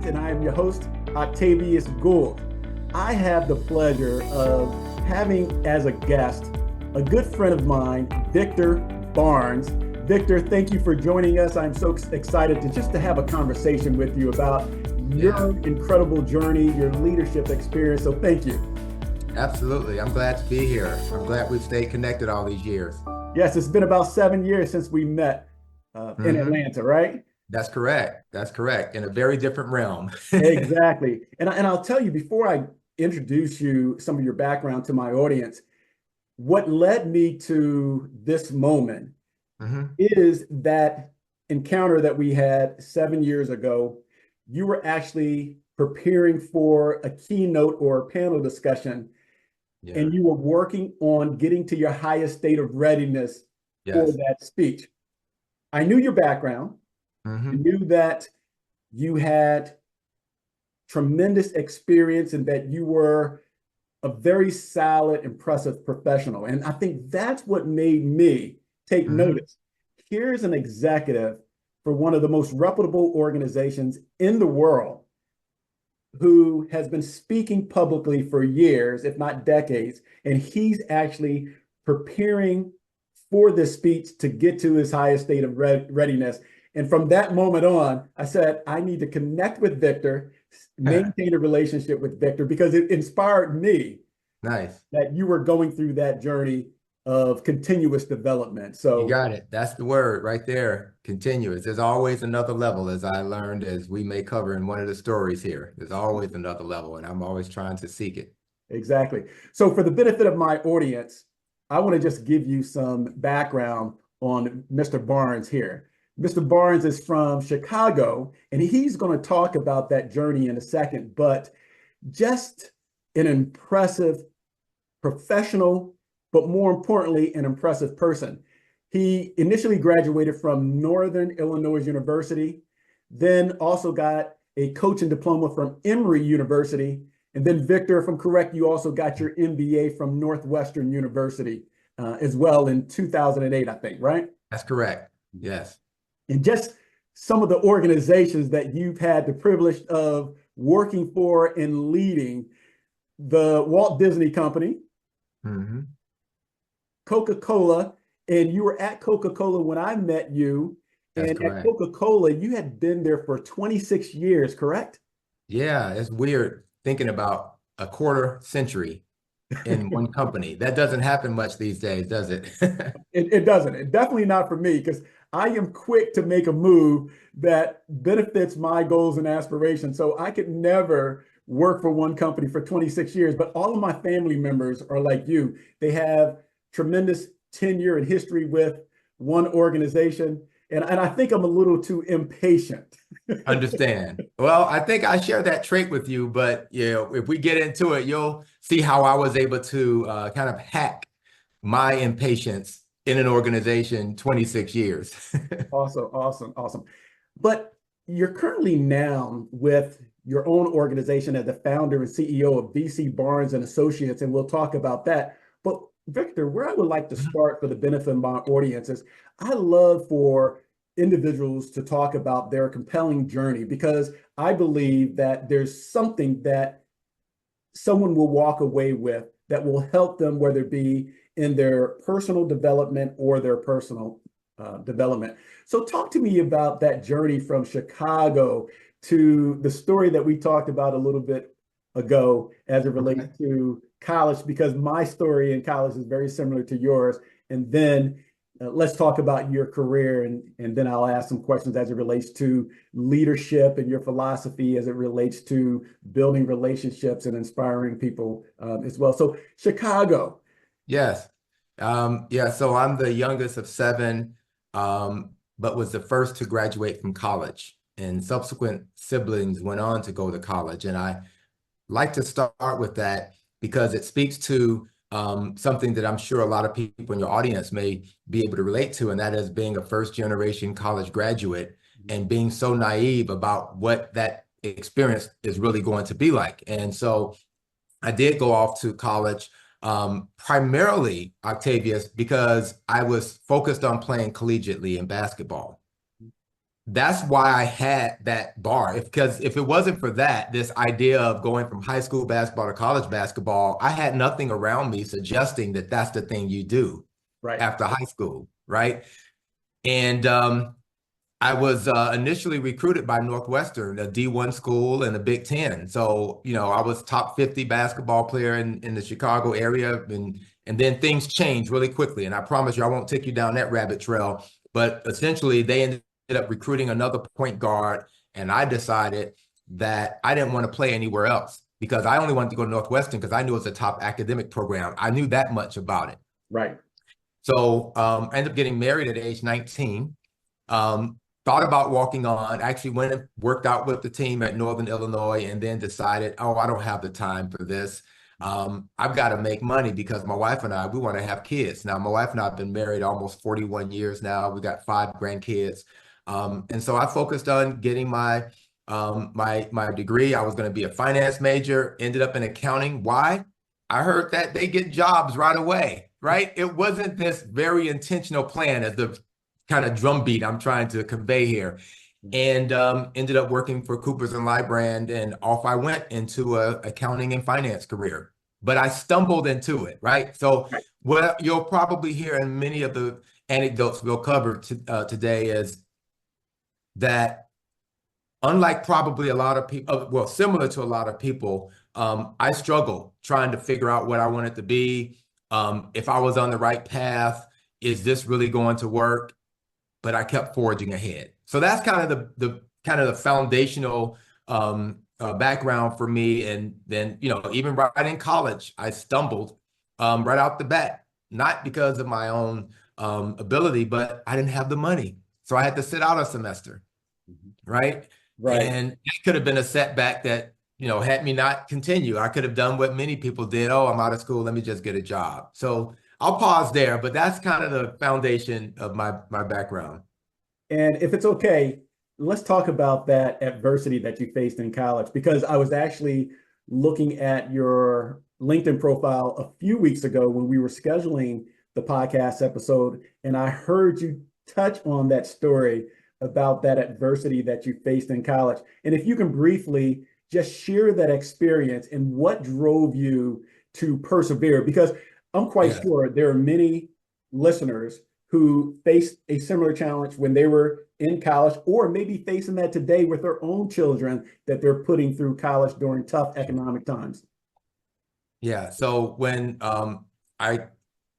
Minds, and I am your host, Octavius Gould. I have the pleasure of having as a guest a good friend of mine, Victor Barnes. Victor, thank you for joining us. I'm so excited to have a conversation with you about your incredible journey, your leadership experience. So thank you. Absolutely. I'm glad to be here. I'm glad we've stayed connected all these years. Yes, it's been about 7 years since we met in Atlanta, right? That's correct. That's correct. In a very different realm. Exactly. And I'll tell you, before I introduce you, some of your background to my audience, what led me to this moment is that encounter that we had 7 years ago. You were actually preparing for a keynote or a panel discussion, and you were working on getting to your highest state of readiness for that speech. I knew your background. I knew that you had tremendous experience and that you were a very solid, impressive professional. And I think that's what made me take notice. Here's an executive for one of the most reputable organizations in the world who has been speaking publicly for years, if not decades, and he's actually preparing for this speech to get to his highest state of readiness. And from that moment on, I said, I need to connect with Victor, maintain a relationship with Victor, because it inspired me. Nice. That you were going through that journey of continuous development. So you got it. That's the word right there. Continuous. There's always another level, as I learned, as we may cover in one of the stories here. There's always another level, and I'm always trying to seek it. Exactly. So for the benefit of my audience, I want to just give you some background on Mr. Barnes here. Mr. Barnes is from Chicago, and he's going to talk about that journey in a second, but just an impressive professional, but more importantly, an impressive person. He initially graduated from Northern Illinois University, then also got a coaching diploma from Emory University. And then Victor, if I'm correct, you also got your MBA from Northwestern University as well in 2008, I think, right? That's correct. Yes. And just some of the organizations that you've had the privilege of working for and leading: the Walt Disney Company, Coca-Cola, and you were at Coca-Cola when I met you. That's and correct. At Coca-Cola, you had been there for 26 years, correct? Yeah, it's weird thinking about a quarter century in one company. That doesn't happen much these days, does it? It doesn't. It definitely not for me, because I am quick to make a move that benefits my goals and aspirations. So I could never work for one company for 26 years, but all of my family members are like you. They have tremendous tenure and history with one organization. And I think I'm a little too impatient. Understand. Well, I think I share that trait with you, but if we get into it, you'll see how I was able to kind of hack my impatience in an organization 26 years. Awesome. But you're currently now with your own organization as the founder and CEO of VC Barnes and Associates, and we'll talk about that. But Victor, where I would like to start for the benefit of my audience is I love for individuals to talk about their compelling journey, because I believe that there's something that someone will walk away with that will help them, whether it be in their personal development or their personal development. So talk to me about that journey from Chicago to the story that we talked about a little bit ago as it relates to college, because my story in college is very similar to yours. And then let's talk about your career, and then I'll ask some questions as it relates to leadership and your philosophy as it relates to building relationships and inspiring people as well. So Chicago. Yes. So I'm the youngest of seven, but was the first to graduate from college, and subsequent siblings went on to go to college. And I like to start with that because it speaks to something that I'm sure a lot of people in your audience may be able to relate to, and that is being a first generation college graduate and being so naive about what that experience is really going to be like. And so I did go off to college, primarily, Octavius, because I was focused on playing collegiately in basketball. that's why I had that bar. Because if it wasn't for that, this idea of going from high school basketball to college basketball, I had nothing around me suggesting that that's the thing you do Right. after high school, right? And I was initially recruited by Northwestern, a D1 school and a Big Ten. So, I was top 50 basketball player in the Chicago area. And then things changed really quickly. And I promise you, I won't take you down that rabbit trail. But essentially, they ended up recruiting another point guard. And I decided that I didn't want to play anywhere else because I only wanted to go to Northwestern because I knew it was a top academic program. I knew that much about it. Right. So I ended up getting married at age 19. Thought about walking on, actually went and worked out with the team at Northern Illinois and then decided, oh, I don't have the time for this. I've got to make money because my wife and I, we want to have kids. Now, my wife and I have been married almost 41 years now. We got 5 grandkids. And so I focused on getting my degree. I was going to be a finance major, ended up in accounting. Why? I heard that they get jobs right away, right? It wasn't this very intentional plan as the kind of drumbeat I'm trying to convey here. And ended up working for Coopers and Lybrand, and off I went into a accounting and finance career. But I stumbled into it, right? So what you'll probably hear in many of the anecdotes we'll cover today is that unlike probably a lot of people, well, similar to a lot of people, I struggled trying to figure out what I wanted to be, if I was on the right path, is this really going to work? But I kept forging ahead. So that's kind of the foundational background for me. And then, even right in college, I stumbled right out the bat, not because of my own ability, but I didn't have the money. So I had to sit out a semester, right? Right. And it could have been a setback that, had me not continue. I could have done what many people did. Oh, I'm out of school. Let me just get a job. So I'll pause there, but that's kind of the foundation of my background. And if it's okay, let's talk about that adversity that you faced in college, because I was actually looking at your LinkedIn profile a few weeks ago when we were scheduling the podcast episode, and I heard you touch on that story about that adversity that you faced in college. And if you can briefly just share that experience and what drove you to persevere, because I'm quite sure there are many listeners who faced a similar challenge when they were in college, or maybe facing that today with their own children that they're putting through college during tough economic times. Yeah. So when I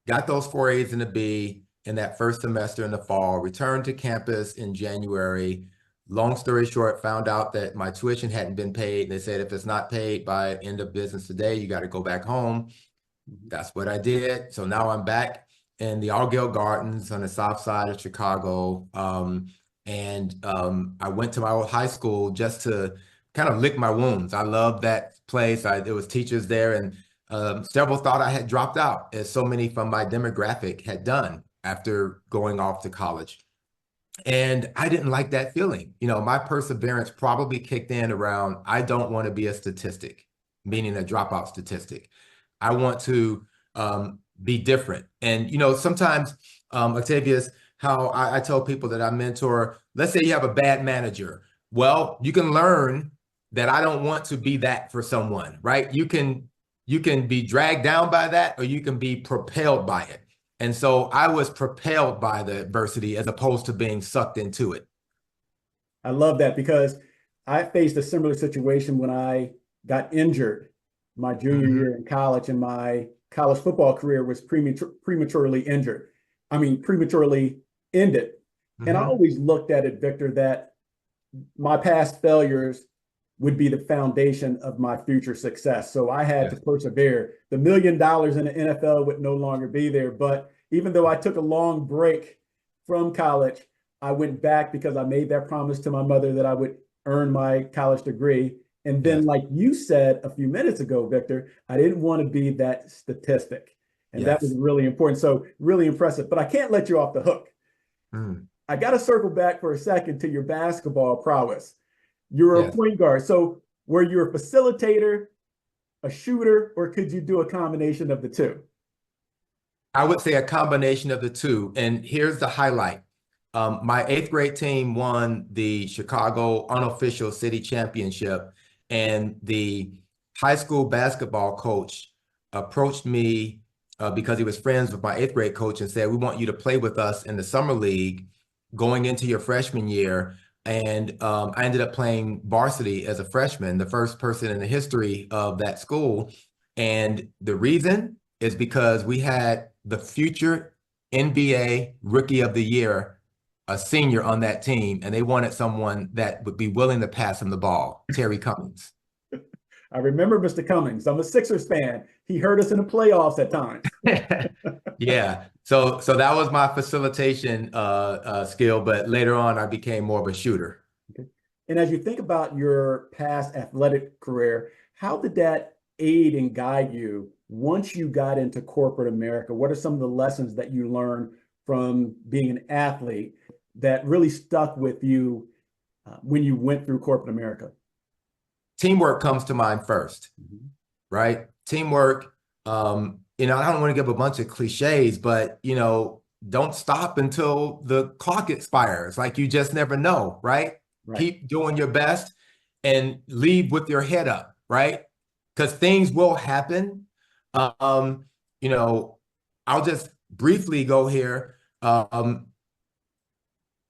got those 4 A's and a B in that first semester in the fall, returned to campus in January. Long story short, found out that my tuition hadn't been paid. They said, if it's not paid by end of business today, you got to go back home. That's what I did. So now I'm back in the Argyle Gardens on the south side of Chicago. I went to my old high school just to kind of lick my wounds. I love that place. There was teachers there, and several thought I had dropped out, as so many from my demographic had done after going off to college. And I didn't like that feeling. My perseverance probably kicked in around, I don't want to be a statistic, meaning a dropout statistic. I want to be different. And, sometimes, Octavius, how I tell people that I mentor, let's say you have a bad manager. Well, you can learn that I don't want to be that for someone, right? You can be dragged down by that, or you can be propelled by it. And so I was propelled by the adversity as opposed to being sucked into it. I love that, because I faced a similar situation when I got injured my junior year in college, and my college football career was prematurely injured. I mean, prematurely ended. And I always looked at it, Victor, that my past failures would be the foundation of my future success. So I had to persevere. The $1 million in the NFL would no longer be there. But even though I took a long break from college, I went back because I made that promise to my mother that I would earn my college degree. And then, like you said a few minutes ago, Victor, I didn't want to be that statistic. And that was really important. So really impressive. But I can't let you off the hook. I got to circle back for a second to your basketball prowess. You're a point guard. So were you a facilitator, a shooter, or could you do a combination of the two? I would say a combination of the two. And here's the highlight. My eighth grade team won the Chicago unofficial city championship, and the high school basketball coach approached me because he was friends with my eighth grade coach and said, "We want you to play with us in the summer league going into your freshman year." And I ended up playing varsity as a freshman, the first person in the history of that school. And the reason is because we had the future NBA Rookie of the Year, a senior on that team, and they wanted someone that would be willing to pass him the ball, Terry Cummings. I remember Mr. Cummings. I'm a Sixers fan. He hurt us in the playoffs at times. Yeah. So that was my facilitation skill, but later on I became more of a shooter. Okay. And as you think about your past athletic career, how did that aid and guide you once you got into corporate America? What are some of the lessons that you learned from being an athlete that really stuck with you when you went through corporate America? Teamwork comes to mind first, right? Teamwork. I don't want to give a bunch of cliches, but don't stop until the clock expires. Like, you just never know, right? Keep doing your best and leave with your head up, right? Because things will happen. I'll just briefly go here.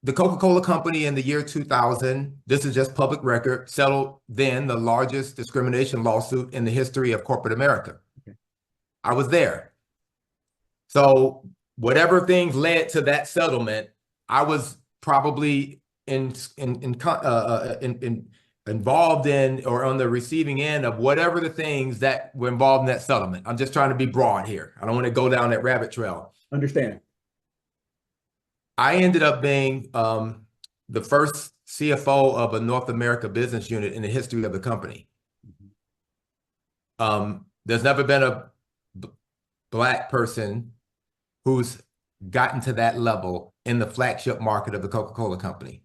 The Coca-Cola Company in the year 2000, this is just public record, settled then the largest discrimination lawsuit in the history of corporate America. Okay. I was there. So whatever things led to that settlement, I was probably involved in or on the receiving end of whatever the things that were involved in that settlement. I'm just trying to be broad here. I don't want to go down that rabbit trail. Understand. I ended up being the first CFO of a North America business unit in the history of the company. There's never been a Black person who's gotten to that level in the flagship market of the Coca-Cola Company.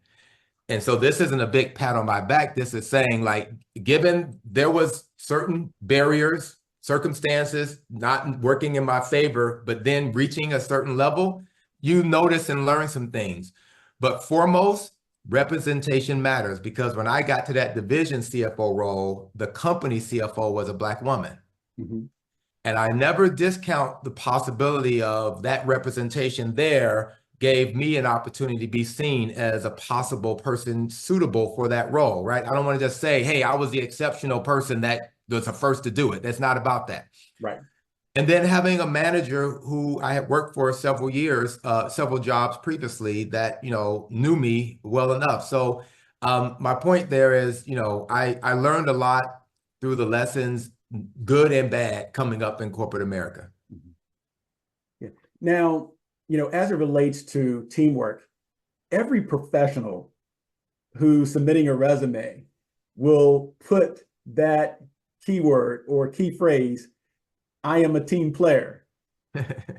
And so this isn't a big pat on my back. This is saying, like, given there was certain barriers, circumstances not working in my favor, but then reaching a certain level, you notice and learn some things. But foremost, representation matters, because when I got to that division CFO role, the company CFO was a Black woman. And I never discount the possibility of that representation there gave me an opportunity to be seen as a possible person suitable for that role, right? I don't want to just say, hey, I was the exceptional person that was the first to do it. That's not about that. Right. And then having a manager who I had worked for several years, several jobs previously, that, knew me well enough. So my point there is, I learned a lot through the lessons, good and bad, coming up in corporate America. Yeah. Now, as it relates to teamwork, every professional who's submitting a resume will put that keyword or key phrase, I am a team player.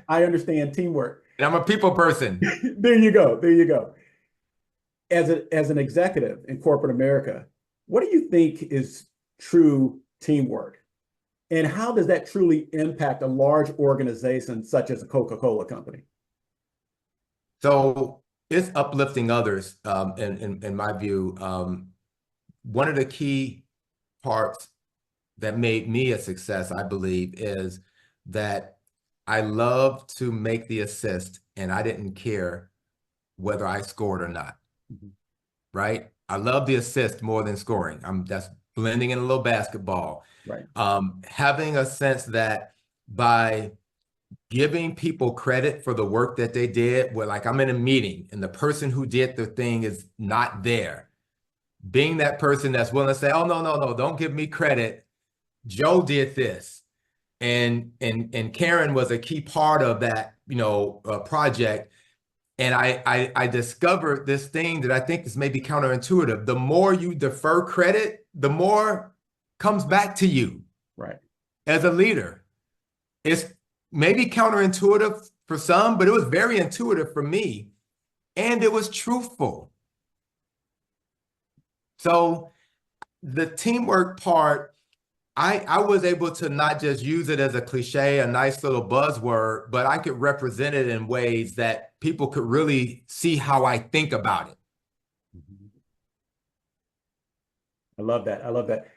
I understand teamwork. And I'm a people person. There you go. There you go. As an executive in corporate America, what do you think is true teamwork? And how does that truly impact a large organization such as a Coca-Cola Company? So it's uplifting others, in my view. One of the key parts that made me a success, I believe, is that I love to make the assist, and I didn't care whether I scored or not, right? I love the assist more than scoring. That's blending in a little basketball. Right. Having a sense that by giving people credit for the work that they did, where, like, I'm in a meeting and the person who did the thing is not there, being that person that's willing to say, oh, no, don't give me credit. Joe did this. And Karen was a key part of that, project. And I discovered this thing that I think is maybe counterintuitive. The more you defer credit, the more comes back to you. Right. As a leader. It's maybe counterintuitive for some, but it was very intuitive for me. And it was truthful. So the teamwork part, I was able to not just use it as a cliche, a nice little buzzword, but I could represent it in ways that people could really see how I think about it. I love that. I love that.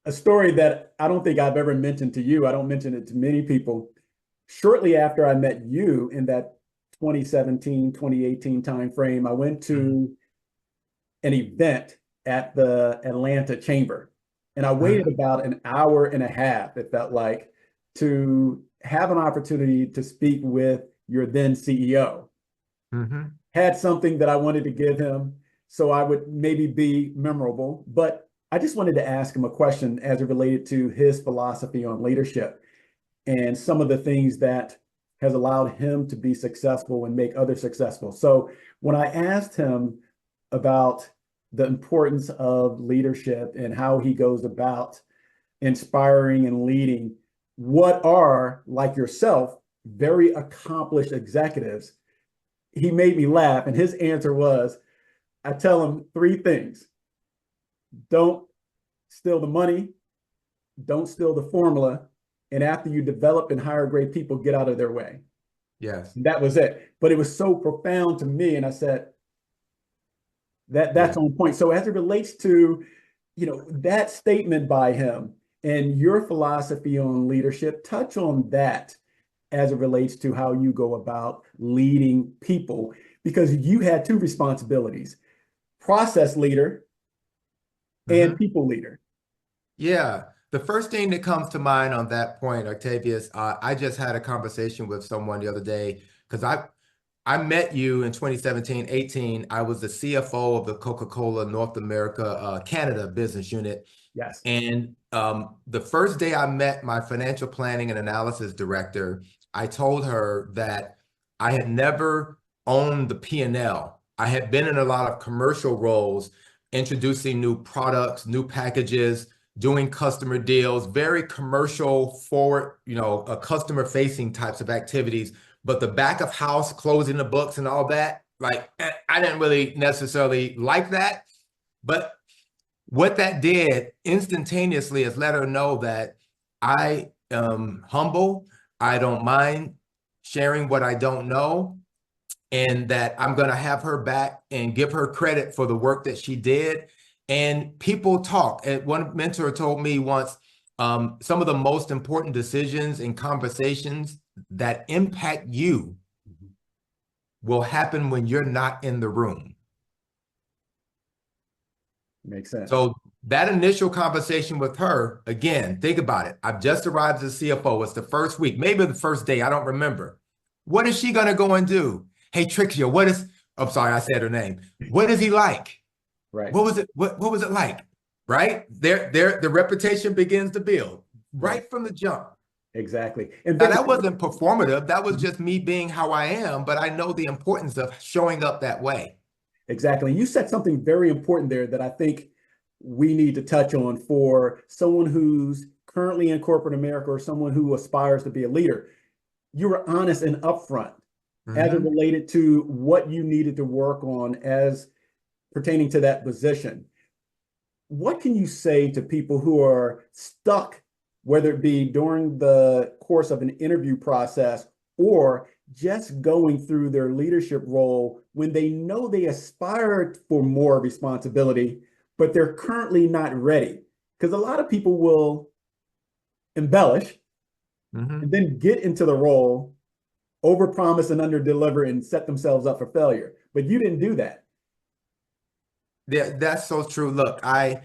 A story that I don't think I've ever mentioned to you. I don't mention it to many people. Shortly after I met you in that 2017, 2018 timeframe, I went to an event at the Atlanta Chamber. And I waited about an hour and a half, it felt like, to have an opportunity to speak with your then CEO. Had something that I wanted to give him so I would maybe be memorable, but I just wanted to ask him a question as it related to his philosophy on leadership and some of the things that has allowed him to be successful and make others successful. So when I asked him about the importance of leadership and how he goes about inspiring and leading what are, like yourself, very accomplished executives, he made me laugh. And his answer was, I tell him three things. Don't steal the money, don't steal the formula, and after you develop and hire great people, get out of their way. Yes. And that was it. But it was so profound to me. And I said, that's on point. So as it relates to, that statement by him and your philosophy on leadership, touch on that as it relates to how you go about leading people, because you had two responsibilities: process leader and people leader. Yeah. The first thing that comes to mind on that point, Octavius, I just had a conversation with someone the other day because I met you in 2017, 18. I was the CFO of the Coca-Cola North America, Canada business unit. Yes. And the first day I met my financial planning and analysis director, I told her that I had never owned the P&L. I had been in a lot of commercial roles, introducing new products, new packages, doing customer deals, very commercial forward, customer facing types of activities. But the back of house, closing the books and all that, like, I didn't really necessarily like that. But what that did instantaneously is let her know that I am humble. I don't mind sharing what I don't know, and that I'm going to have her back and give her credit for the work that she did. And people talk. And one mentor told me once, some of the most important decisions and conversations that impact you will happen when you're not in the room. Makes sense. So that initial conversation with her, again, think about it. I've just arrived as a CFO. It's the first week, maybe the first day. I don't remember. What is she going to go and do? Hey, Trixia, I'm sorry, I said her name. What is he like? Right. What was it? What was it like? Right? The reputation begins to build right from the jump. Exactly. And now, that wasn't performative. That was just me being how I am, but I know the importance of showing up that way. Exactly. You said something very important there that I think we need to touch on for someone who's currently in corporate America or someone who aspires to be a leader. You were honest and upfront as it related to what you needed to work on as pertaining to that position. What can you say to people who are stuck, whether it be during the course of an interview process or just going through their leadership role when they know they aspire for more responsibility, but they're currently not ready? Because a lot of people will embellish and then get into the role, overpromise and underdeliver, and set themselves up for failure. But you didn't do that. Yeah, that's so true. Look, I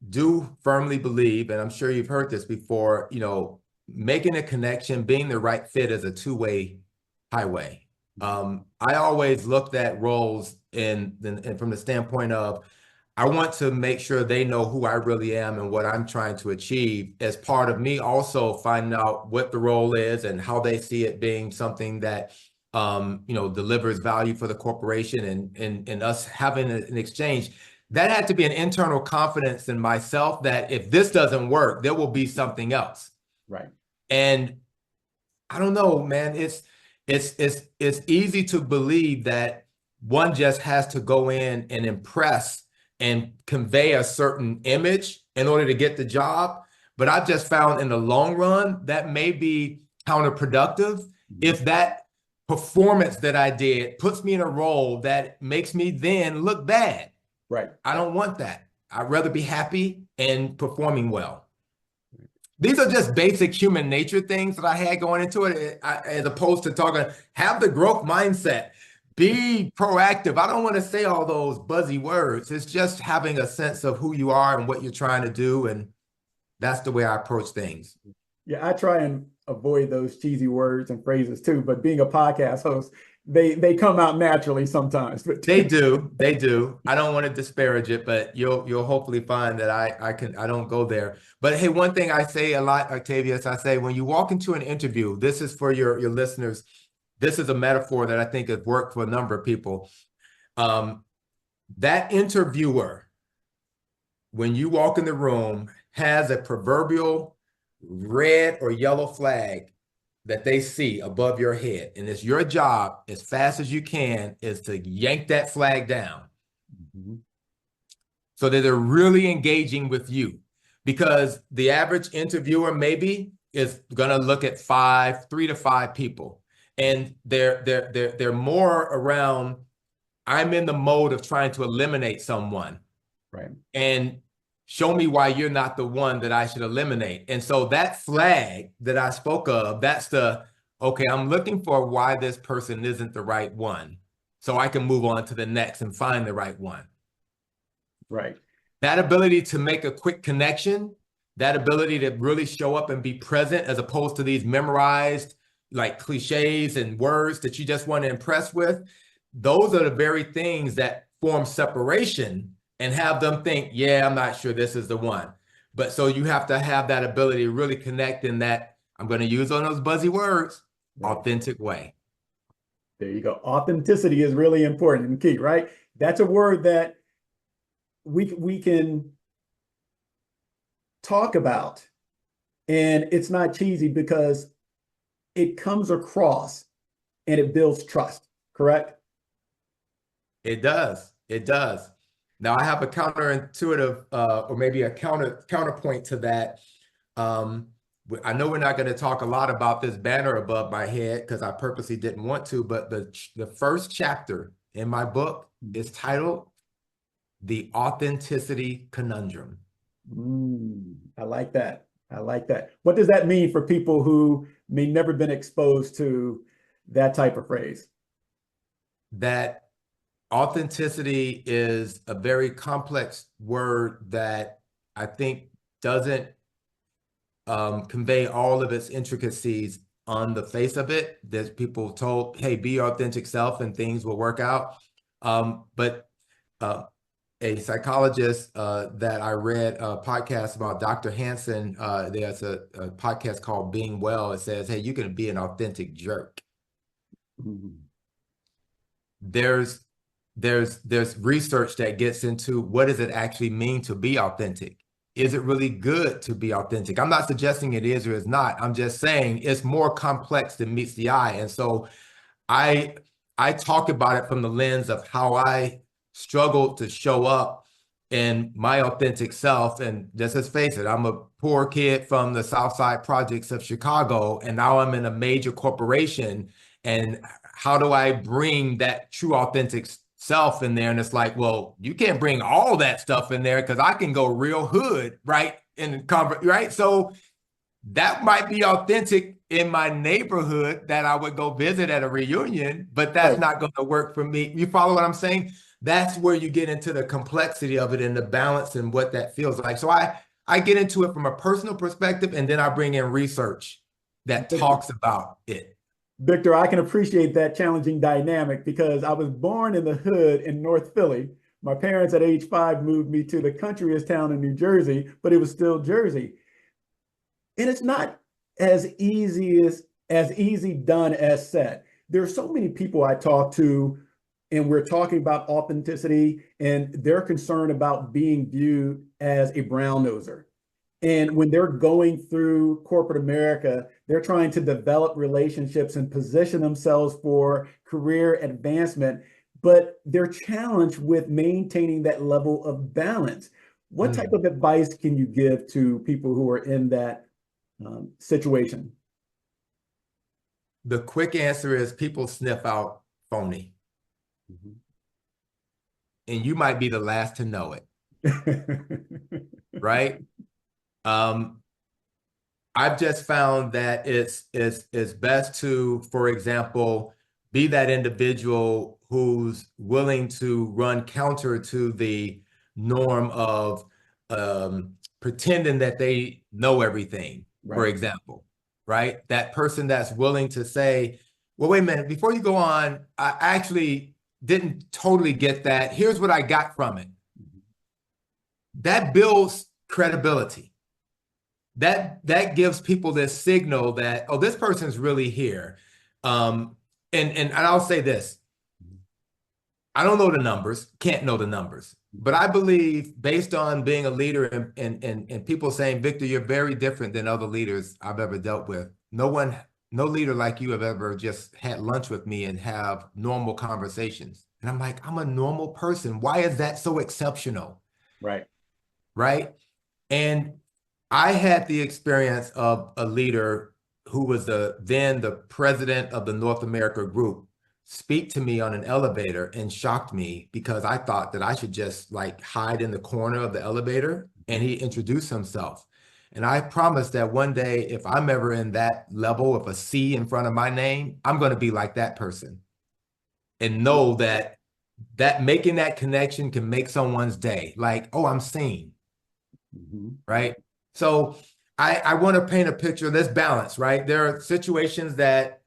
do firmly believe, and I'm sure you've heard this before, making a connection, being the right fit is a two-way highway. I always looked at roles and from the standpoint of, I want to make sure they know who I really am and what I'm trying to achieve, as part of me also finding out what the role is and how they see it being something that delivers value for the corporation and us having an exchange. That had to be an internal confidence in myself that if this doesn't work, there will be something else. Right. And I don't know, man, it's easy to believe that one just has to go in and impress and convey a certain image in order to get the job. But I've just found in the long run that may be counterproductive if that performance that I did puts me in a role that makes me then look bad. Right. I don't want that. I'd rather be happy and performing well. These are just basic human nature things that I had going into it, as opposed to talking, have the growth mindset, be proactive. I don't want to say all those buzzy words. It's just having a sense of who you are and what you're trying to do. And that's the way I approach things. Yeah, I try and avoid those cheesy words and phrases too, but being a podcast host, they come out naturally sometimes. But They do. I don't want to disparage it, but you'll hopefully find that I don't go there. But hey, one thing I say a lot, Octavius, I say when you walk into an interview, this is for your listeners. This is a metaphor that I think has worked for a number of people. That interviewer, when you walk in the room, has a proverbial red or yellow flag that they see above your head. And it's your job, as fast as you can, is to yank that flag down so that they're really engaging with you. Because the average interviewer maybe is going to look at 3 to 5 people. And they're more around, I'm in the mode of trying to eliminate someone. Right. And show me why you're not the one that I should eliminate. And so that flag that I spoke of, that's okay, I'm looking for why this person isn't the right one, so I can move on to the next and find the right one. Right. That ability to make a quick connection, that ability to really show up and be present, as opposed to these memorized like cliches and words that you just want to impress with, those are the very things that form separation and have them think, yeah, I'm not sure this is the one. But so you have to have that ability to really connect in that, I'm going to use on those buzzy words, authentic way. There you go. Authenticity is really important and key, right? That's a word that we can talk about, and it's not cheesy because it comes across and it builds trust, correct? It does. It does. Now I have a counterintuitive, or maybe a counterpoint to that. I know we're not going to talk a lot about this banner above my head because I purposely didn't want to, but the first chapter in my book is titled The Authenticity Conundrum. I like that. I like that. What does that mean for people who may never been exposed to that type of phrase? That authenticity is a very complex word that I think doesn't convey all of its intricacies on the face of it. There's people told, hey, be your authentic self and things will work out. But a psychologist that I read a podcast about, Dr. Hansen, there's a podcast called Being Well. It says, hey, you can be an authentic jerk. There's research that gets into what does it actually mean to be authentic? Is it really good to be authentic? I'm not suggesting it is or is not. I'm just saying it's more complex than meets the eye. And so I talk about it from the lens of how I struggled to show up in my authentic self. And just let's face it, I'm a poor kid from the southside projects of Chicago, and now I'm in a major corporation. And how do I bring that true authentic self in there? And it's like, well, you can't bring all that stuff in there because I can go real hood, right? Right. So that might be authentic in my neighborhood that I would go visit at a reunion, but that's not going to work for me. You follow what I'm saying? That's where you get into the complexity of it and the balance and what that feels like. So I get into it from a personal perspective, and then I bring in research that talks about it. Victor, I can appreciate that challenging dynamic because I was born in the hood in North Philly. My parents at age 5 moved me to the countryest town in New Jersey, but it was still Jersey. And it's not as easy done as said. There are so many people I talk to, and we're talking about authenticity, and they're concerned about being viewed as a brown noser. And when they're going through corporate America, they're trying to develop relationships and position themselves for career advancement, but they're challenged with maintaining that level of balance. What type of advice can you give to people who are in that situation? The quick answer is people sniff out phony. Mm-hmm. And you might be the last to know it, right? I've just found that it's best to, for example, be that individual who's willing to run counter to the norm of pretending that they know everything, for example, right? That person that's willing to say, well, wait a minute, before you go on, I actually didn't totally get that. Here's what I got from it. That builds credibility. That gives people this signal that, oh, this person's really here. And I'll say this. I don't know the numbers, can't know the numbers, but I believe based on being a leader and people saying, Victor, you're very different than other leaders I've ever dealt with. No leader like you have ever just had lunch with me and have normal conversations. And I'm like, I'm a normal person. Why is that so exceptional? Right. Right. And I had the experience of a leader who was then the president of the North America group speak to me on an elevator and shocked me because I thought that I should just like hide in the corner of the elevator, and he introduced himself. And I promised that one day, if I'm ever in that level with a C in front of my name, I'm going to be like that person and know that making that connection can make someone's day. Like, oh, I'm seen. Right. So I want to paint a picture of this balance, right? There are situations that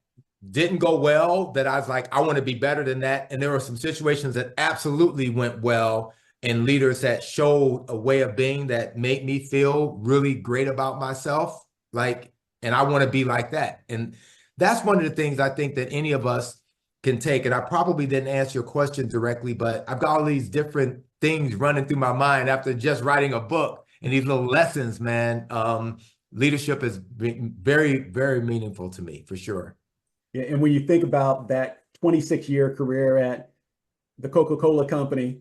didn't go well that I was like, I want to be better than that. And there were some situations that absolutely went well and leaders that showed a way of being that made me feel really great about myself. Like, and I want to be like that. And that's one of the things I think that any of us can take. And I probably didn't answer your question directly, but I've got all these different things running through my mind after just writing a book. And these little lessons, man, leadership is very, very meaningful to me, for sure. Yeah, and when you think about that 26-year career at the Coca-Cola Company,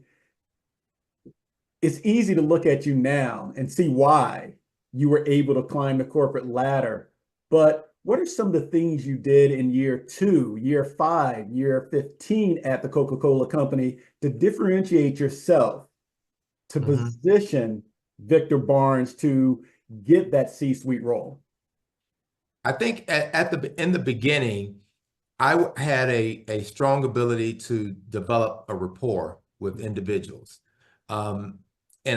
it's easy to look at you now and see why you were able to climb the corporate ladder. But what are some of the things you did in year 2, year 5, year 15 at the Coca-Cola Company to differentiate yourself, to position Victor Barnes to get that C-suite role? I think in the beginning, I had a strong ability to develop a rapport with individuals. And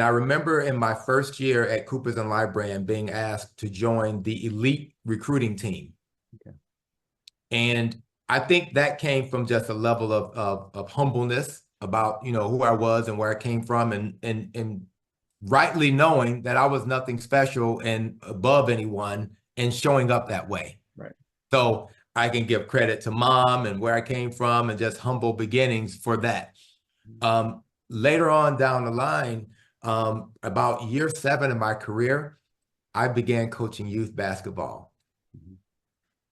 I remember in my first year at Coopers & Lybrand being asked to join the elite recruiting team. Okay. And I think that came from just a level of humbleness about, who I was and where I came from, and rightly knowing that I was nothing special and above anyone and showing up that way. Right. So I can give credit to mom and where I came from and just humble beginnings for that. Later on down the line, about year 7 of my career, I began coaching youth basketball.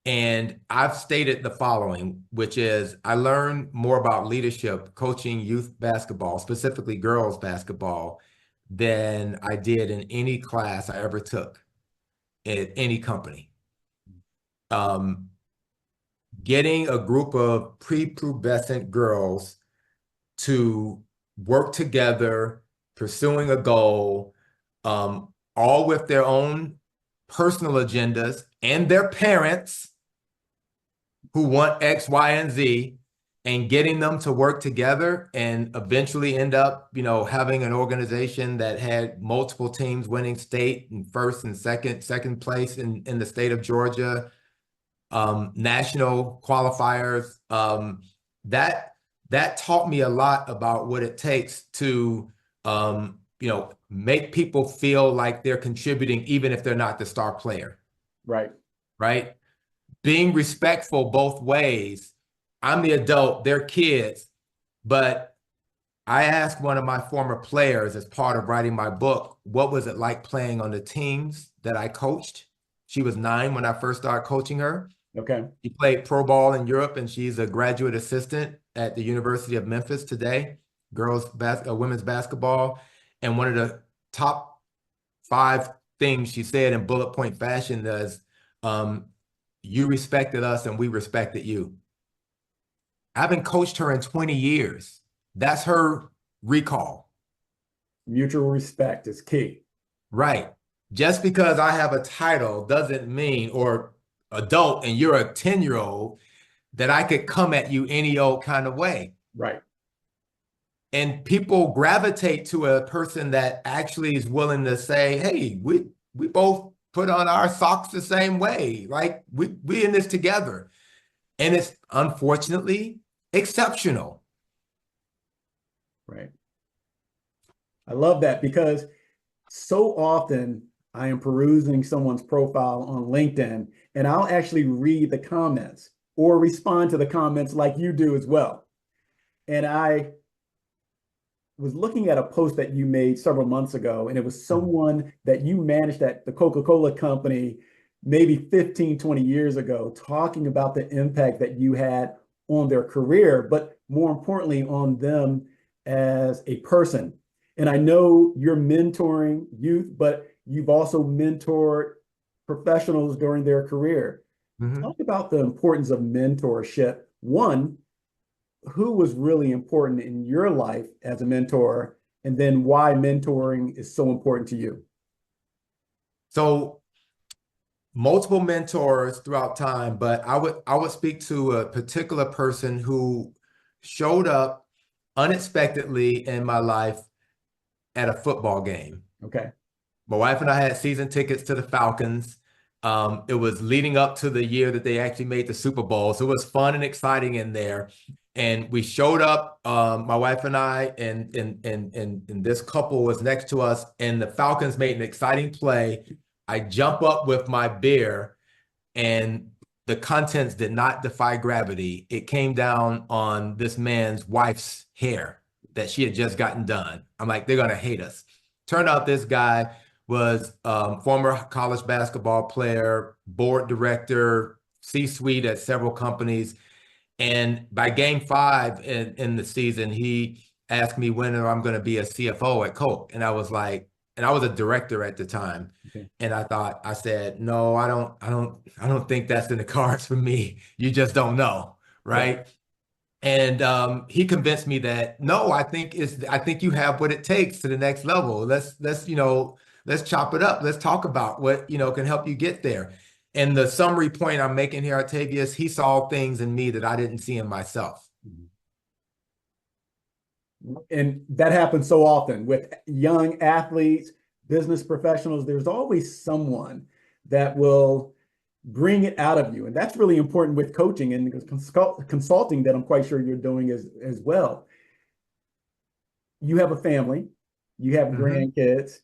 And I've stated the following, which is I learned more about leadership coaching youth basketball, specifically girls basketball, than I did in any class I ever took at any company. Getting a group of prepubescent girls to work together, pursuing a goal, all with their own personal agendas and their parents who want X, Y, and Z, and getting them to work together and eventually end up, having an organization that had multiple teams winning state and first and second place in the state of Georgia, national qualifiers. That taught me a lot about what it takes to, make people feel like they're contributing, even if they're not the star player. Right. Right. Being respectful both ways. I'm the adult, they're kids. But I asked one of my former players as part of writing my book, what was it like playing on the teams that I coached? She was 9 when I first started coaching her. Okay. She played pro ball in Europe, and she's a graduate assistant at the University of Memphis today, women's basketball. And one of the top 5 things she said in bullet point fashion was, you respected us and we respected you. I haven't coached her in 20 years. That's her recall. Mutual respect is key. Right. Just because I have a title doesn't mean, or adult and you're a 10-year-old, that I could come at you any old kind of way. Right. And people gravitate to a person that actually is willing to say, hey, we both put on our socks the same way. Like we in this together. And it's unfortunately exceptional. Right. I love that, because so often I am perusing someone's profile on LinkedIn and I'll actually read the comments or respond to the comments like you do as well. And I was looking at a post that you made several months ago, and it was someone that you managed at the Coca-Cola Company maybe 15, 20 years ago, talking about the impact that you had on their career, but more importantly on them as a person. And I know you're mentoring youth, but you've also mentored professionals during their career. Talk about the importance of mentorship. One, who was really important in your life as a mentor, and then why mentoring is so important to you. So multiple mentors throughout time, but I would speak to a particular person who showed up unexpectedly in my life at a football game. Okay. My wife and I had season tickets to the Falcons. It was leading up to the year that they actually made the Super Bowl. So it was fun and exciting in there. And we showed up, my wife and I, and this couple was next to us, and the Falcons made an exciting play. I jump up with my beer, and the contents did not defy gravity. It came down on this man's wife's hair that she had just gotten done. I'm like, they're going to hate us. Turned out this guy was former college basketball player, board director, C-suite at several companies. And by game 5 in the season, he asked me when I'm going to be a CFO at Coke. And I was like, and I was a director at the time. Okay. And I said, no, I don't think that's in the cards for me. You just don't know. Right. Yeah. And he convinced me that, no, I think you have what it takes to the next level. Let's chop it up. Let's talk about what, can help you get there. And the summary point I'm making here, Octavius, he saw things in me that I didn't see in myself. And that happens so often with young athletes, business professionals. There's always someone that will bring it out of you. And that's really important with coaching and consulting that I'm quite sure you're doing as well. You have a family, you have grandkids.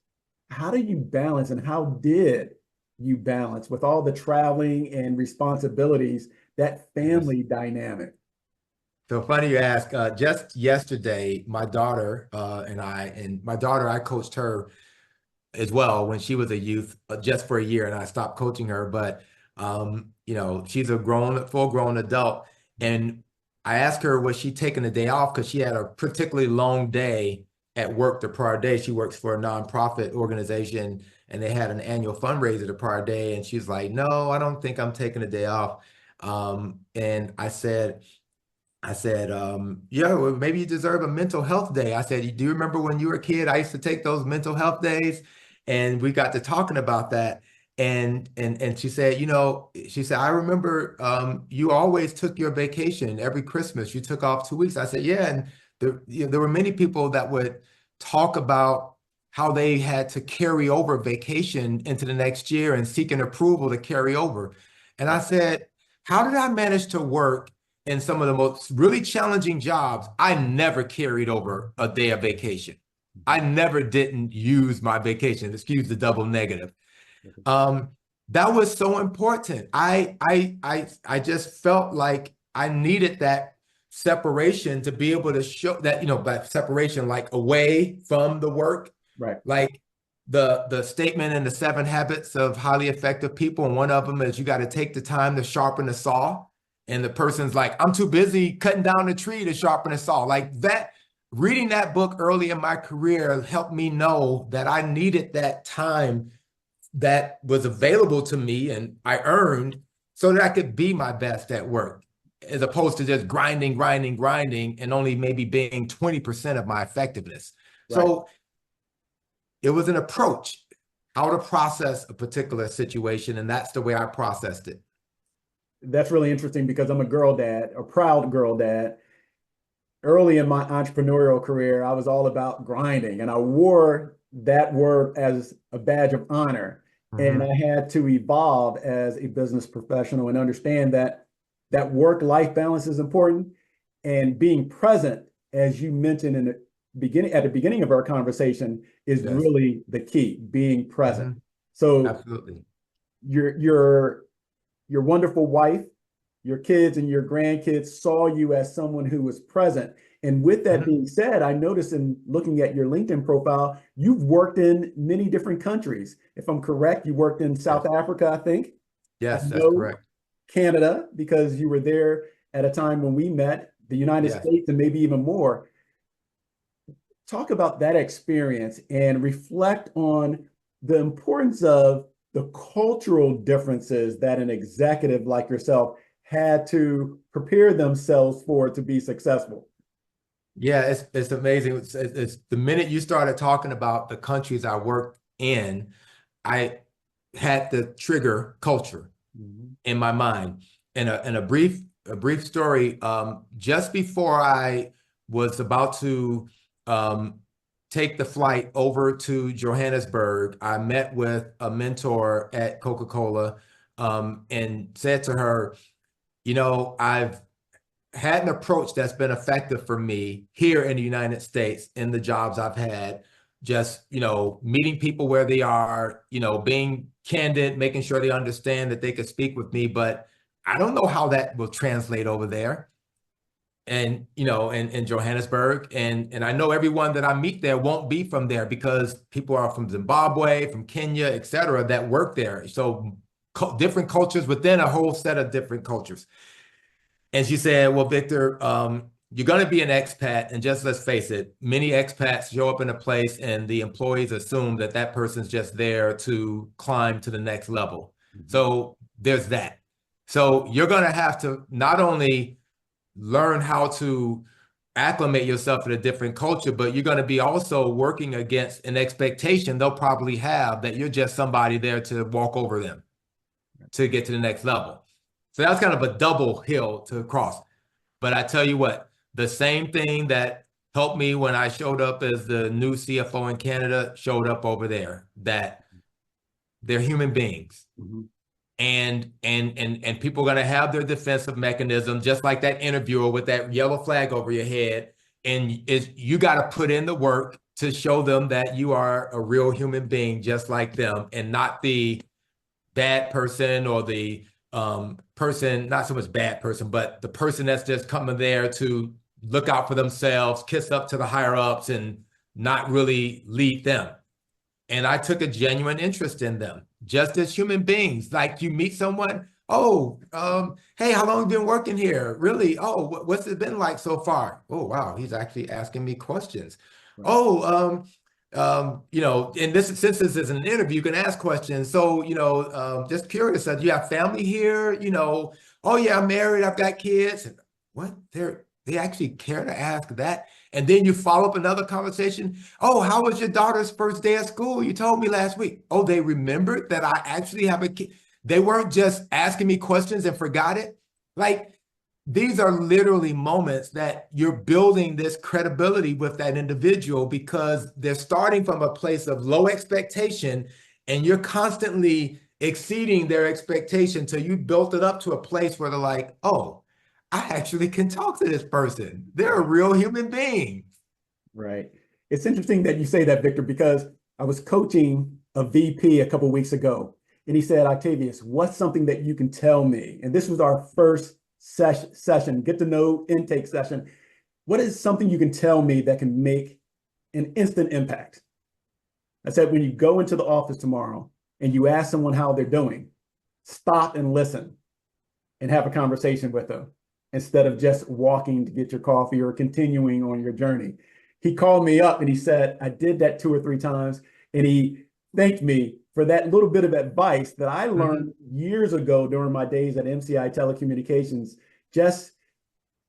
How do you balance, and how did you balance with all the traveling and responsibilities, that family dynamic? So funny you ask. Just yesterday, my daughter I coached her as well when she was a youth, just for a year, and I stopped coaching her. But she's a full-grown adult, and I asked her, was she taking a day off because she had a particularly long day at work the prior day. She works for a nonprofit organization, and they had an annual fundraiser the prior day, and she's like, no, I don't think I'm taking a day off. And I said, yeah, well, maybe you deserve a mental health day. I said, do you remember when you were a kid? I used to take those mental health days, and we got to talking about that. And she said, I remember you always took your vacation every Christmas. You took off 2 weeks. I said, yeah. And there were many people that would talk about how they had to carry over vacation into the next year and seek an approval to carry over. And I said, how did I manage to work in some of the most really challenging jobs? I never carried over a day of vacation. I never didn't use my vacation. Excuse the double negative. That was so important. I just felt like I needed that separation to be able to show that, by separation, like away from the work, right? Like the statement in the 7 Habits of Highly Effective People, and one of them is you got to take the time to sharpen the saw. And the person's like, I'm too busy cutting down the tree to sharpen a saw. Like that, reading that book early in my career helped me know that I needed that time that was available to me and I earned so that I could be my best at work, as opposed to just grinding, grinding, grinding, and only maybe being 20% of my effectiveness. Right. So it was an approach, how to process a particular situation, and that's the way I processed it. That's really interesting because I'm a girl dad, a proud girl dad. Early in my entrepreneurial career, I was all about grinding, and I wore that word as a badge of honor. And I had to evolve as a business professional and understand that work-life balance is important, and being present, as you mentioned in the beginning of our conversation, is Yes. really the key, being present. So Absolutely. your wonderful wife, your kids and your grandkids saw you as someone who was present. And with that being said, I noticed in looking at your LinkedIn profile, you've worked in many different countries. If I'm correct, you worked in South Africa, I think. Yes, I that's know correct. Canada, because you were there at a time when we met, the United States, and maybe even more. Talk about that experience and reflect on the importance of the cultural differences that an executive like yourself had to prepare themselves for to be successful. Yeah, it's amazing. It's the minute you started talking about the countries I worked in, I had the trigger culture in my mind. And a brief story. Just before I was about to take the flight over to Johannesburg, I met with a mentor at Coca-Cola and said to her, I've had an approach that's been effective for me here in the United States in the jobs I've had, just, meeting people where they are, being candid, making sure they understand that they could speak with me, but I don't know how that will translate over there. And, in Johannesburg, and I know everyone that I meet there won't be from there because people are from Zimbabwe, from Kenya, et cetera, that work there. So different cultures within a whole set of different cultures. And she said, well, Victor, you're going to be an expat. And just let's face it, many expats show up in a place and the employees assume that that person's just there to climb to the next level. So there's that. So you're going to have to not only learn how to acclimate yourself in a different culture, but you're going to be also working against an expectation they'll probably have that you're just somebody there to walk over them to get to the next level. So that's kind of a double hill to cross. But I tell you what, the same thing that helped me when I showed up as the new CFO in Canada showed up over there, that they're human beings. And people are going to have their defensive mechanism, just like that interviewer with that yellow flag over your head. And you got to put in the work to show them that you are a real human being, just like them, and not the bad person or the person, not so much bad person, but the person that's just coming there to look out for themselves, kiss up to the higher ups and not really lead them. And I took a genuine interest in them, just as human beings. Like you meet someone, oh, hey, how long have you been working here? Really? Oh, what's it been like so far? Oh, wow, he's actually asking me questions. Right. Oh, in this, since this is an interview, you can ask questions. So, just curious, do you have family here? Oh yeah, I'm married, I've got kids. What? They actually care to ask that? And then you follow up another conversation. Oh, how was your daughter's first day at school? You told me last week. Oh, they remembered that I actually have a kid. They weren't just asking me questions and forgot it. Like, these are literally moments that you're building this credibility with that individual because they're starting from a place of low expectation and you're constantly exceeding their expectation till you built it up to a place where they're like, oh, I actually can talk to this person. They're a real human being. Right. It's interesting that you say that, Victor, because I was coaching a VP a couple of weeks ago, and he said, Octavius, what's something that you can tell me? And this was our first session, get to know intake session. What is something you can tell me that can make an instant impact? I said, when you go into the office tomorrow and you ask someone how they're doing, stop and listen and have a conversation with them, instead of just walking to get your coffee or continuing on your journey. he called me up and he said, I did that 2 or 3 times. And he thanked me for that little bit of advice that I learned years ago during my days at MCI Telecommunications, just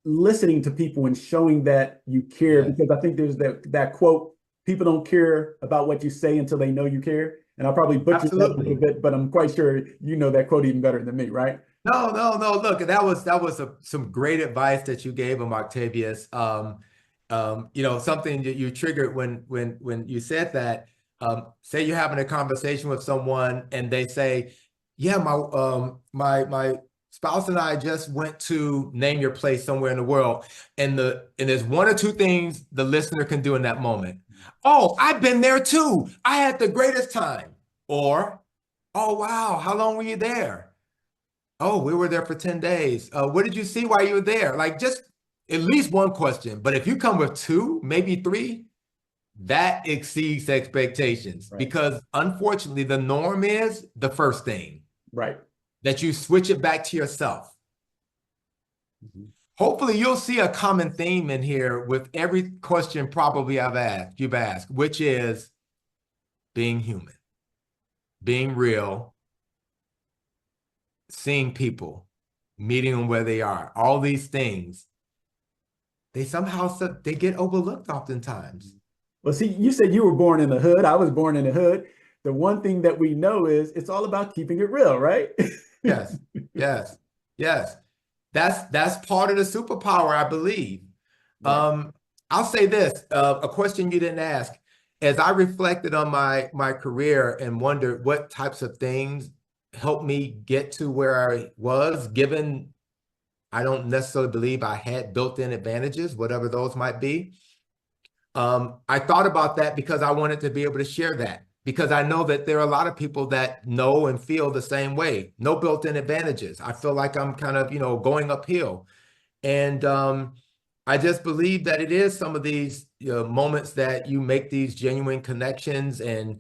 listening to people and showing that you care. Because I think there's that quote, people don't care about what you say until they know you care. And I probably butchered that a little bit, but I'm quite sure you know that quote even better than me, right? No. Look, that was some great advice that you gave him, Octavius. Something that you triggered when you said that. Say you're having a conversation with someone and they say, "Yeah, my spouse and I just went to name your place somewhere in the world," and there's one or two things the listener can do in that moment. "Oh, I've been there too. I had the greatest time." Or, "Oh, wow, how long were you there?" "Oh, we were there for 10 days. What did you see while you were there?" Like, just at least one question. But if you come with two, maybe three, that exceeds expectations. Right. Because unfortunately, the norm is the first thing. Right. That you switch it back to yourself. Hopefully, you'll see a common theme in here with every question probably you've asked, which is being human, being real, seeing people, meeting them where they are. All these things, they get overlooked oftentimes. Well, see, you said you were born in the hood. I was born in the hood. The one thing that we know is it's all about keeping it real, right? Yes. That's part of the superpower, I believe. Right. I'll say this, a question you didn't ask. As I reflected on my career and wondered what types of things helped me get to where I was, given I don't necessarily believe I had built-in advantages, whatever those might be. I thought about that because I wanted to be able to share that, because I know that there are a lot of people that know and feel the same way. No built-in advantages. I feel like I'm kind of, going uphill. And I just believe that it is some of these moments that you make these genuine connections and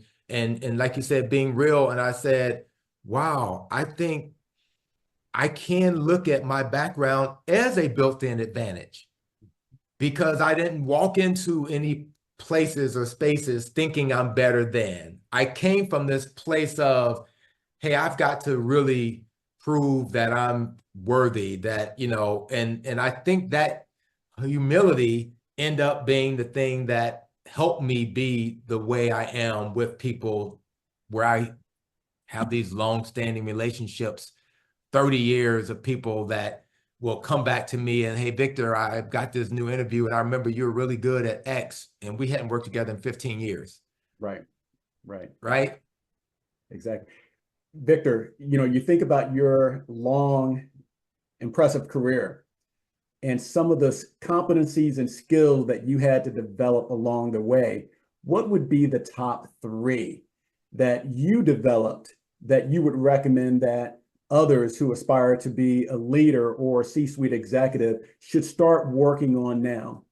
like you said, being real. And I said, wow, I think I can look at my background as a built-in advantage, because I didn't walk into any places or spaces thinking I'm better than. I came from this place of, hey, I've got to really prove that I'm worthy, that, and I think that humility end up being the thing that helped me be the way I am with people, where I have these long-standing relationships, 30 years of people that will come back to me and, "Hey, Victor, I've got this new interview and I remember you were really good at X," and we hadn't worked together in 15 years. Right. Exactly. Victor, you think about your long, impressive career and some of the competencies and skills that you had to develop along the way. What would be the top 3 that you developed that you would recommend that others who aspire to be a leader or C-suite executive should start working on now?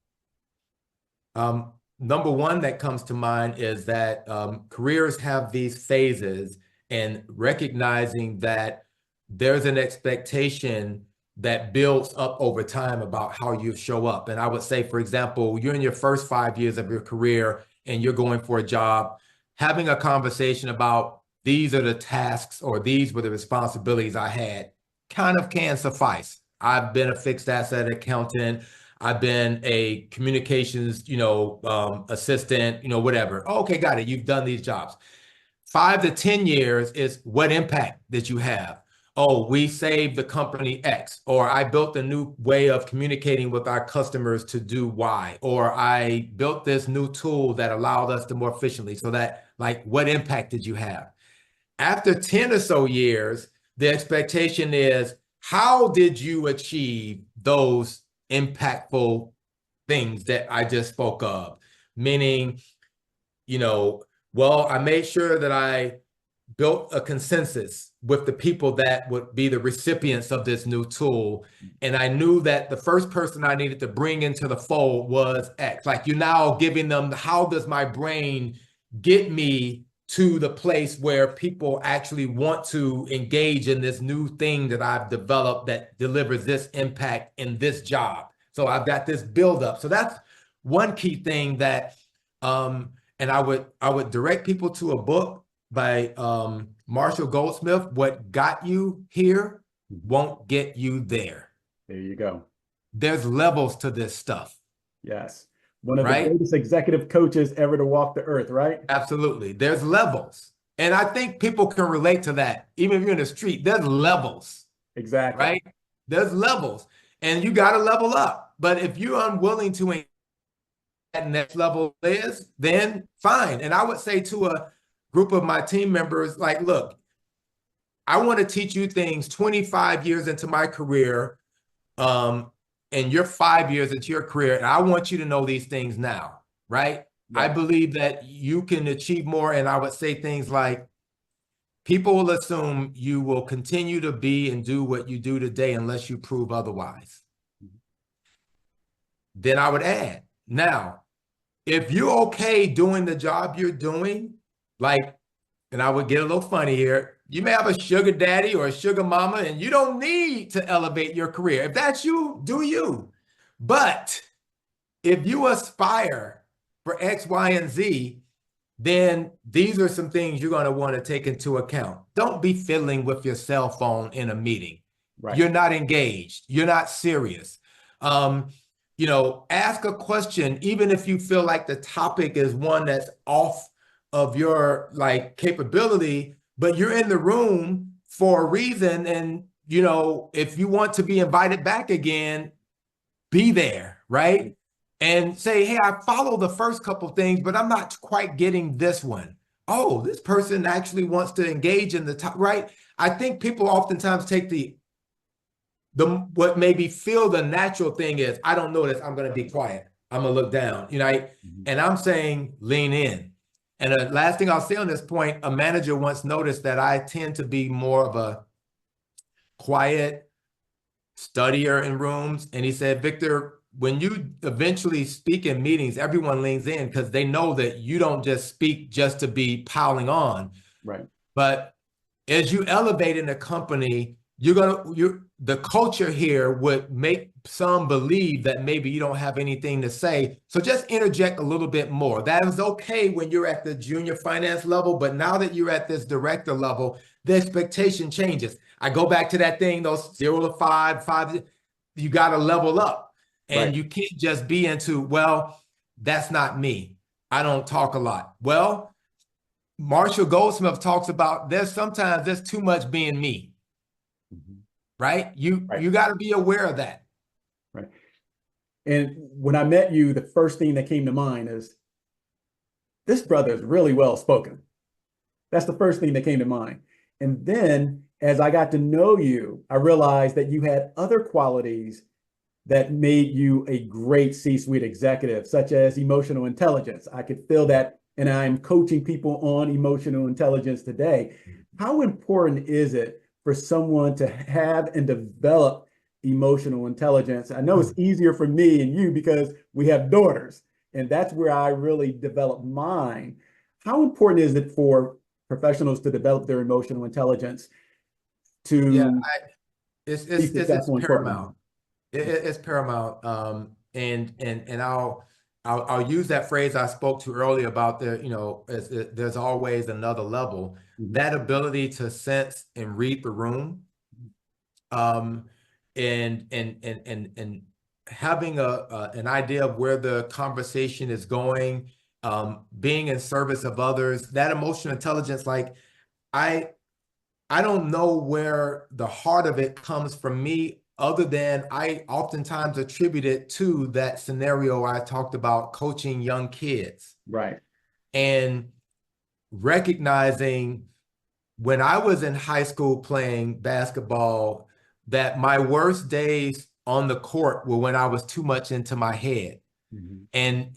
Number one that comes to mind is that careers have these phases, and recognizing that there's an expectation that builds up over time about how you show up. And I would say, for example, you're in your first 5 years of your career and you're going for a job, having a conversation about these are the tasks or these were the responsibilities I had kind of can suffice. I've been a fixed asset accountant. I've been a communications, assistant, whatever. Okay, got it. You've done these jobs. 5 to 10 years is what impact did you have? Oh, we saved the company X, or I built a new way of communicating with our customers to do Y, or I built this new tool that allowed us to more efficiently. So that, like, what impact did you have? After 10 or so years, the expectation is, how did you achieve those impactful things that I just spoke of? Meaning, well, I made sure that I built a consensus with the people that would be the recipients of this new tool. And I knew that the first person I needed to bring into the fold was X. Like, you're now giving them, how does my brain get me to the place where people actually want to engage in this new thing that I've developed that delivers this impact in this job? So I've got this buildup. So that's one key thing that, and I would direct people to a book by Marshall Goldsmith, What Got You Here Won't Get You There. There you go. There's levels to this stuff. Yes. One of the Right? greatest executive coaches ever to walk the earth, right? Absolutely. There's levels. And I think people can relate to that. Even if you're in the street, there's levels. Exactly. Right? There's levels. And you got to level up. But if you're unwilling to that next level is, then fine. And I would say to a group of my team members, like, look, I want to teach you things 25 years into my career, and you're 5 years into your career, and I want you to know these things now, right? I believe that you can achieve more, and I would say things like, people will assume you will continue to be and do what you do today unless you prove otherwise. Then I would add, now, if you're okay doing the job you're doing, like, and I would get a little funny here, you may have a sugar daddy or a sugar mama, and you don't need to elevate your career. If that's you, do you. But if you aspire for X, Y, and Z, then these are some things you're going to want to take into account. Don't be fiddling with your cell phone in a meeting. Right. You're not engaged. You're not serious. You know, ask a question, even if you feel like the topic is one that's off of your like capability, but you're in the room for a reason. And, you know, if you want to be invited back again, be there, right? And say, hey, I follow the first couple of things, but I'm not quite getting this one. Oh, this person actually wants to engage in the top, right? I think people oftentimes take the what maybe feel the natural thing is, I don't know this, I'm going to be quiet. I'm going to look down, you know, and I'm saying lean in. And the last thing I'll say on this point, a manager once noticed that I tend to be more of a quiet studier in rooms. And he said, Victor, when you eventually speak in meetings, everyone leans in because they know that you don't just speak just to be piling on. Right. But as you elevate in a company, the culture here would make some believe that maybe you don't have anything to say. So just interject a little bit more. That is okay when you're at the junior finance level, but now that you're at this director level, the expectation changes. I go back to that thing, those 0 to 5, you got to level up. And you can't just be into, well, that's not me. I don't talk a lot. Well, Marshall Goldsmith talks about sometimes there's too much being me. Right? You got to be aware of that. Right. And when I met you, the first thing that came to mind is, this brother is really well spoken. That's the first thing that came to mind. And then as I got to know you, I realized that you had other qualities that made you a great C-suite executive, such as emotional intelligence. I could feel that, and I'm coaching people on emotional intelligence today. How important is it for someone to have and develop emotional intelligence? I know it's easier for me and you because we have daughters, and that's where I really developed mine. How important is it for professionals to develop their emotional intelligence it's paramount. It's paramount. And I'll use that phrase I spoke to earlier about there's always another level. That ability to sense and read the room, and having an idea of where the conversation is going, being in service of others, that emotional intelligence, like I don't know where the heart of it comes from me, other than I oftentimes attribute it to that scenario I talked about, coaching young kids. Right. And recognizing when I was in high school playing basketball, that my worst days on the court were when I was too much into my head. And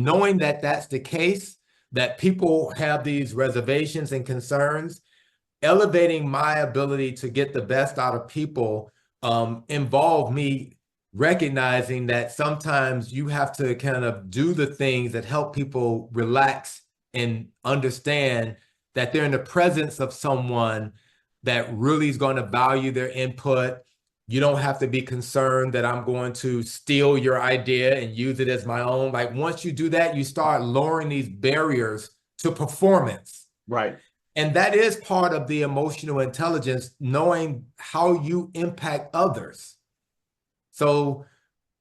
knowing that that's the case, that people have these reservations and concerns, elevating my ability to get the best out of people involved me recognizing that sometimes you have to kind of do the things that help people relax and understand that they're in the presence of someone that really is going to value their input, You don't have to be concerned that I'm going to steal your idea and use it as my own. Like once you do that, you start lowering these barriers to performance. Right. And that is part of the emotional intelligence, knowing how you impact others. So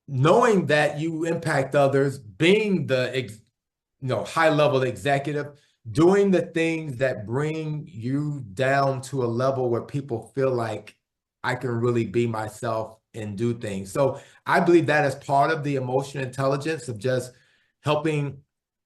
knowing that you impact others, being the high-level executive, doing the things that bring you down to a level where people feel like I can really be myself and do things. So I believe that is part of the emotional intelligence of just helping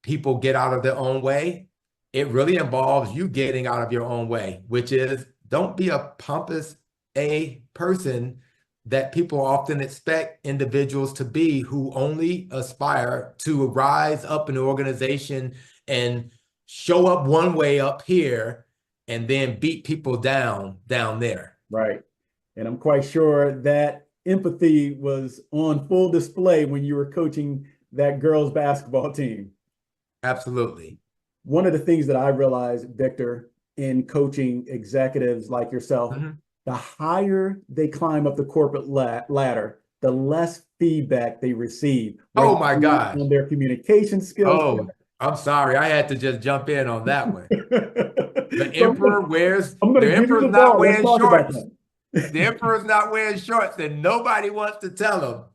people get out of their own way. It really involves you getting out of your own way, which is don't be a pompous A person that people often expect individuals to be, who only aspire to rise up in an organization and show up one way up here and then beat people down there. Right. And I'm quite sure that empathy was on full display when you were coaching that girls basketball team. Absolutely. One of the things that I realized, Victor, in coaching executives like yourself, the higher they climb up the corporate ladder, the less feedback they receive. Oh my gosh. On their communication skills. Oh, I'm sorry. I had to just jump in on that one. The So emperor wears, I'm going the to give you emperor's the not ball. Let's wearing talk about shorts. that. The emperor's not wearing shorts and nobody wants to tell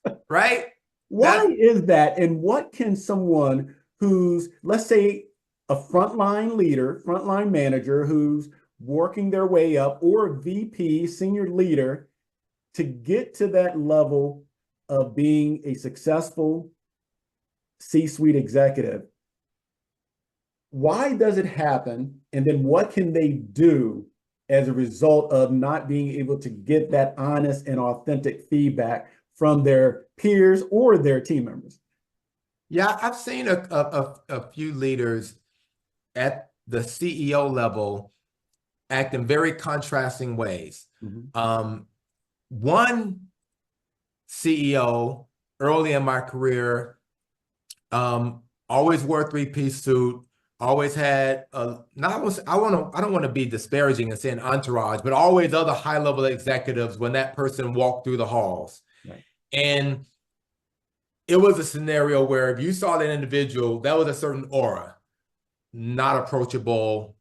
him, right? Why is that? And what can someone who's, let's say, a frontline leader, frontline manager who's working their way up, or VP, senior leader, to get to that level of being a successful C-suite executive? Why does it happen? And then what can they do as a result of not being able to get that honest and authentic feedback from their peers or their team members? Yeah, I've seen a few leaders at the CEO level act in very contrasting ways. One CEO early in my career always wore a three-piece suit, always had I don't want to be disparaging and saying entourage, but always other high-level executives when that person walked through the halls. Right. And it was a scenario where if you saw that individual, that was a certain aura, not approachable,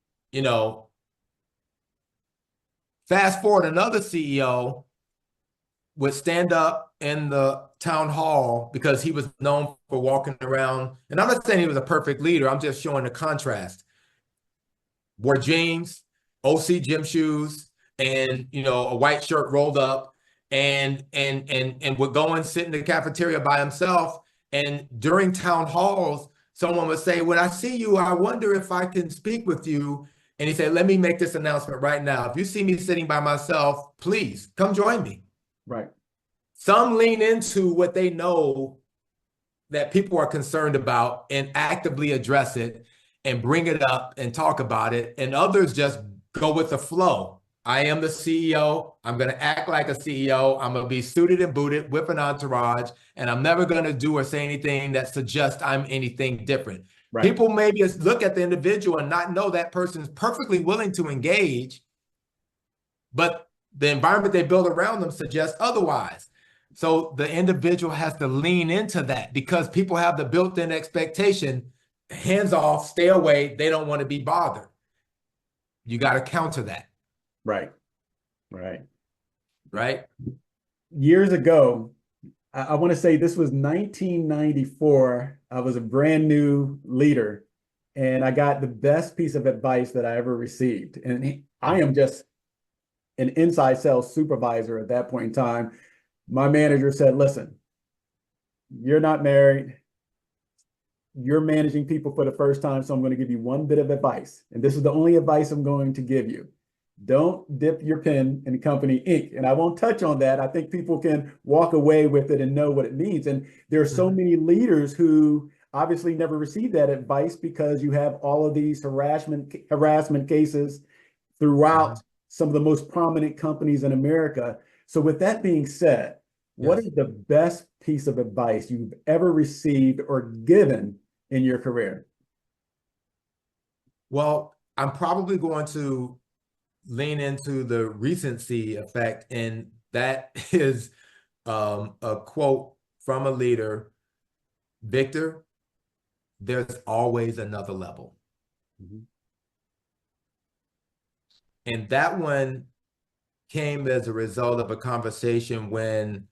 Fast forward, another CEO would stand up in the town hall because he was known for walking around. And I'm not saying he was a perfect leader. I'm just showing the contrast. Wore jeans, OC gym shoes, and a white shirt rolled up, and would go and sit in the cafeteria by himself. And during town halls, someone would say, "When I see you, I wonder if I can speak with you." And he said, "Let me make this announcement right now. If you see me sitting by myself, please come join me." Right. Some lean into what they know that people are concerned about and actively address it and bring it up and talk about it. And others just go with the flow. I am the CEO. I'm going to act like a CEO. I'm going to be suited and booted with an entourage, and I'm never going to do or say anything that suggests I'm anything different. Right. People maybe look at the individual and not know that person's perfectly willing to engage, but the environment they build around them suggests otherwise. So the individual has to lean into that because people have the built-in expectation, hands off, stay away. They don't want to be bothered. You got to counter that. Right. Right. Right. Years ago, I want to say this was 1994. I was a brand new leader, and I got the best piece of advice that I ever received. And I am just an inside sales supervisor at that point in time. My manager said, "Listen, you're not married. You're managing people for the first time, so I'm going to give you one bit of advice. And this is the only advice I'm going to give you. Don't dip your pen in company ink." And I won't touch on that. I think people can walk away with it and know what it means. And there are so many leaders who obviously never received that advice because you have all of these harassment cases throughout some of the most prominent companies in America. So with that being said, what is the best piece of advice you've ever received or given in your career? Well, I'm probably going to lean into the recency effect and That is a quote from a leader. Victor, there's always another level. Mm-hmm. And that one came as a result of a conversation when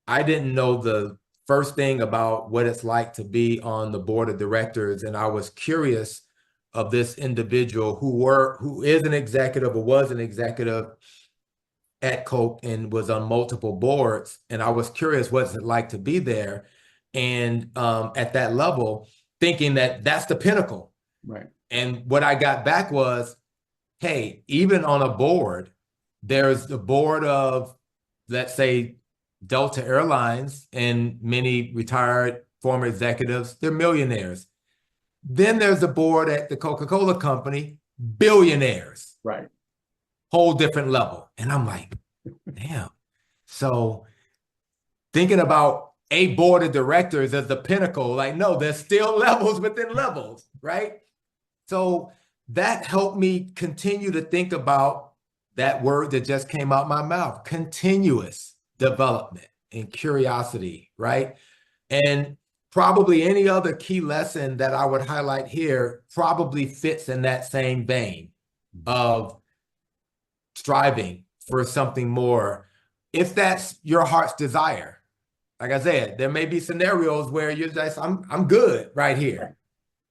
I didn't know the first thing about what it's like to be on the board of directors. And I was curious of this individual who is an executive or was an executive at Coke and was on multiple boards. And I was curious, what's it like to be there? And at that level, thinking that that's the pinnacle. Right. And what I got back was, hey, even on a board, there's the board of, let's say, Delta Airlines, and many retired former executives, they're millionaires. Then there's the board at the Coca-Cola Company, billionaires. Right. Whole different level. And I'm like, damn. So thinking about a board of directors as the pinnacle, like, no, there's still levels within levels, right? So that helped me continue to think about that word that just came out my mouth, continuous development and curiosity, right? And probably any other key lesson that I would highlight here probably fits in that same vein of striving for something more. If that's your heart's desire, like I said, there may be scenarios where you're just, I'm good right here.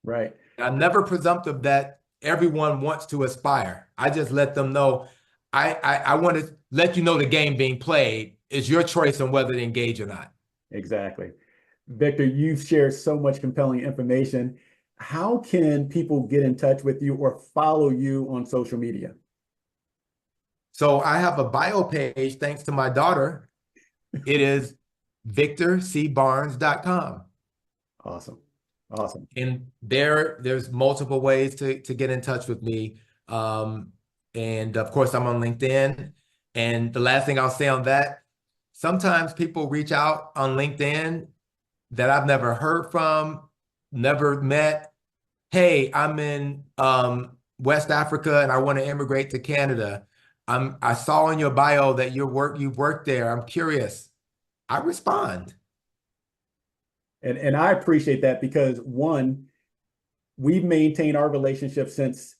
Right. I'm never presumptive that everyone wants to aspire. I just let them know, I want to let you know the game being played. It's your choice on whether to engage or not. Exactly. Victor, you've shared so much compelling information. How can people get in touch with you or follow you on social media? So I have a bio page, thanks to my daughter. It is victorcbarnes.com. Awesome. Awesome. And there's multiple ways to get in touch with me. And of course, I'm on LinkedIn. And the last thing I'll say on that, sometimes people reach out on LinkedIn that I've never heard from, never met. Hey, I'm in West Africa and I want to immigrate to Canada. I saw in your bio that you've worked there. I'm curious. I respond. And I appreciate that because, one, we've maintained our relationship since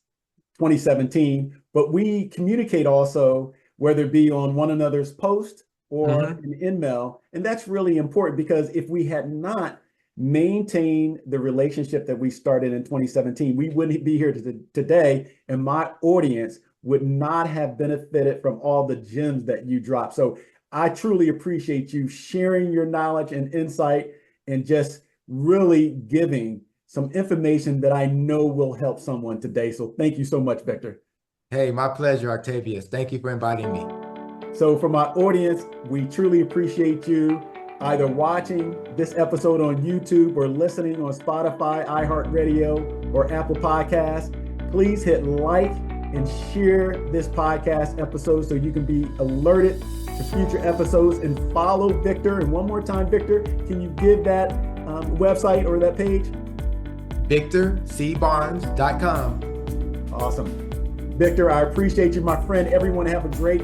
2017, but we communicate also, whether it be on one another's posts or an email. And that's really important because if we had not maintained the relationship that we started in 2017, we wouldn't be here today. And my audience would not have benefited from all the gems that you dropped. So I truly appreciate you sharing your knowledge and insight and just really giving some information that I know will help someone today. So thank you so much, Victor. Hey, my pleasure, Octavius. Thank you for inviting me. So for my audience, we truly appreciate you either watching this episode on YouTube or listening on Spotify, iHeartRadio, or Apple Podcasts. Please hit like and share this podcast episode so you can be alerted to future episodes, and follow Victor. And one more time, Victor, can you give that website or that page? VictorCbarnes.com. Awesome. Victor, I appreciate you, my friend. Everyone have a great